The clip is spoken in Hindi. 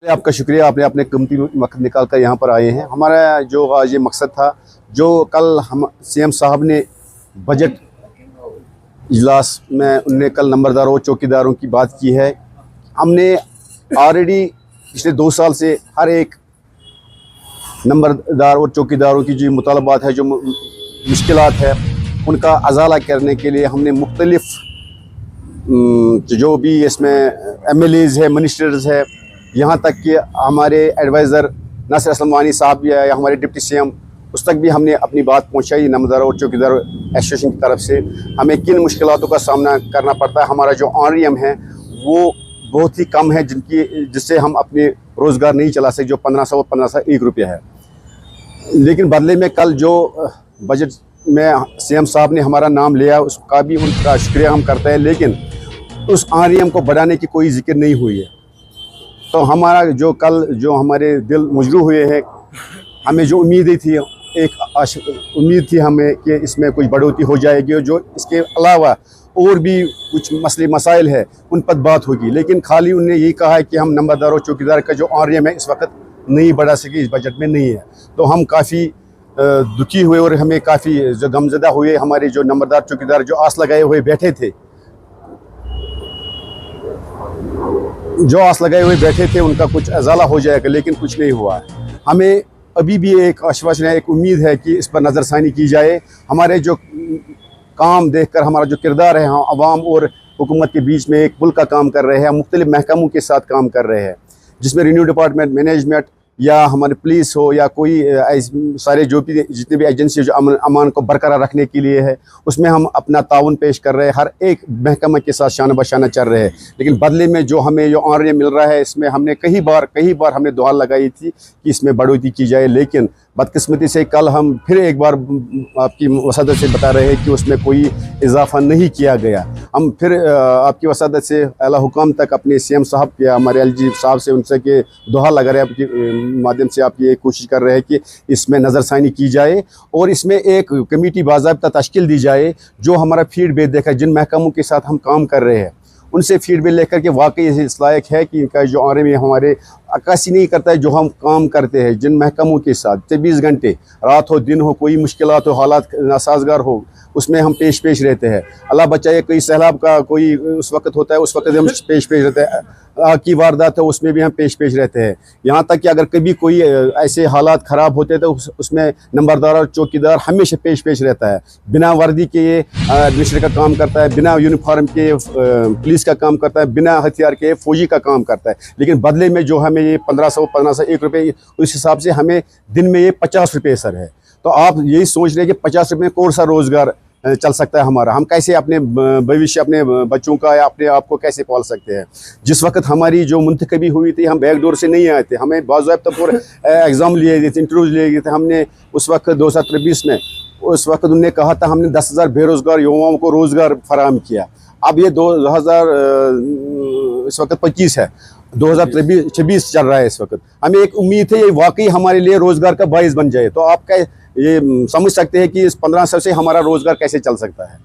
आपका शुक्रिया, आपने अपने कीमती वक्त निकाल कर यहाँ पर आए हैं। हमारा जो आज ये मकसद था, जो कल हम सीएम साहब ने बजट इजलास में उनने कल नंबरदारों और चौकीदारों की बात की है। हमने ऑलरेडी पिछले 2 साल से हर एक नंबरदार और चौकीदारों की जो मुतालबात है, जो मुश्किलात है, उनका अजाला करने के लिए हमने मुख्तलिफ जो भी इसमें MLAs है, मिनिस्टर्स है, यहाँ तक कि हमारे एडवाइज़र नासिर असलम वानी साहब या हमारे डिप्टी CM, उस तक भी हमने अपनी बात पहुँचाई। नंबरदार और चौकीदार एसोसिएशन की तरफ से हमें किन मुश्किलातों का सामना करना पड़ता है। हमारा जो ऑनरियम है वो बहुत ही कम है, जिससे हम अपने रोज़गार नहीं चला सकते, जो 1500 और 1501 रुपया है। लेकिन बदले में कल जो बजट में CM साहब ने हमारा नाम लिया, उसका भी उनका शुक्रिया हम करते हैं, लेकिन उस ऑनरियम को बढ़ाने की कोई जिक्र नहीं हुई है। तो हमारा जो कल जो हमारे दिल मजरू हुए हैं, हमें जो उम्मीदें थी, एक उम्मीद थी हमें कि इसमें कुछ बढ़ोतरी हो जाएगी और जो इसके अलावा और भी कुछ मसले मसाइल है उन पर बात होगी। लेकिन खाली उन्होंने यही कहा है कि हम नंबरदार और चौकीदार का जो ऑनरियम है इस वक्त नहीं बढ़ा सके, इस बजट में नहीं है। तो हम काफ़ी दुखी हुए और हमें काफ़ी जो गमज़दा हुए। हमारे जो नंबरदार चौकीदार जो आस लगाए हुए बैठे थे, उनका कुछ अजाला हो जाएगा, लेकिन कुछ नहीं हुआ है। हमें अभी भी एक आश्वासन है, एक उम्मीद है कि इस पर नज़रसानी की जाए। हमारे जो काम देखकर हमारा जो किरदार है, हम आवाम और हुकूमत के बीच में एक पुल का काम कर रहे हैं, मुख्तलिफ महकमों के साथ काम कर रहे हैं, जिसमें रेवेन्यू डिपार्टमेंट, मैनेजमेंट या हमारे पुलिस हो या कोई सारे जो भी जितने भी एजेंसी जो अमान को बरकरार रखने के लिए है, उसमें हम अपना ताउन पेश कर रहे हैं। हर एक महकमा के साथ शाना बशाना चल रहे हैं। लेकिन बदले में जो हमें जो ऑनरियम मिल रहा है, इसमें हमने कई बार हमने दुआ लगाई थी कि इसमें बढ़ोतरी की जाए, लेकिन बदकिस्मती से कल हम फिर एक बार आपकी वसादत से बता रहे हैं कि उसमें कोई इजाफा नहीं किया गया। हम फिर आपकी वसादत से आला हुकाम तक अपने CM साहब या हमारे LG साहब से उनसे के दुआ लगा रहे हैं, आपके माध्यम से आप ये कोशिश कर रहे हैं कि इसमें नज़रसानी की जाए और इसमें एक कमेटी बाज़ाब्ता तश्कील दी जाए, जो हमारा फीडबैक देकर जिन महकमों के साथ हम काम कर रहे हैं उनसे फीडबैक लेकर के वाकई इस लायक है कि इनका जो ऑनरियम हमारे अक्कासी नहीं करता है। जो हम काम करते हैं जिन महकमों के साथ 24 घंटे, रात हो दिन हो, कोई मुश्किलात हो, हालात नासाजगार हो, उसमें हम पेश रहते हैं। अल्लाह बचाए, कोई सैलाब का कोई उस वक्त होता है, उस वक्त हम पेश रहते हैं। आग की वारदात है, उसमें भी हम पेश रहते हैं। यहाँ तक कि अगर कभी कोई ऐसे हालात ख़राब होते हैं तो उसमें नंबरदार और चौकीदार हमेशा पेश रहता है। बिना वर्दी के ये एडमिनिस्ट्रेटर का काम करता है, बिना यूनिफॉर्म के पुलिस का काम करता है, बिना हथियार के फौजी का काम करता है। लेकिन बदले में जो हमें ये 1501 रुपये, उस हिसाब से हमें दिन में ये 50 रुपये सर है। तो आप यही सोच रहे हैं कि 50 रुपये में कौन सा रोज़गार चल सकता है हमारा? हम कैसे अपने भविष्य, अपने बच्चों का या अपने आप को कैसे पाल सकते हैं? जिस वक्त हमारी जो मुंतखबी हुई थी, हम बैकडोर से नहीं आए थे, हमें बाज़ाब्ता पर एग्ज़ाम लिए गए थे, इंटरव्यूज लिए गए थे। हमने उस वक्त 2023 में, उस वक्त उन्होंने कहा था हमने 10,000 बेरोज़गार युवाओं को रोज़गार फराहम किया। अब ये 2000 इस वक्त 25 है, 2026 चल रहा है इस वक्त। हमें एक उम्मीद है ये वाकई हमारे लिए रोज़गार का बाइस बन जाए। तो आप क्या ये समझ सकते हैं कि इस 1500 से हमारा रोज़गार कैसे चल सकता है?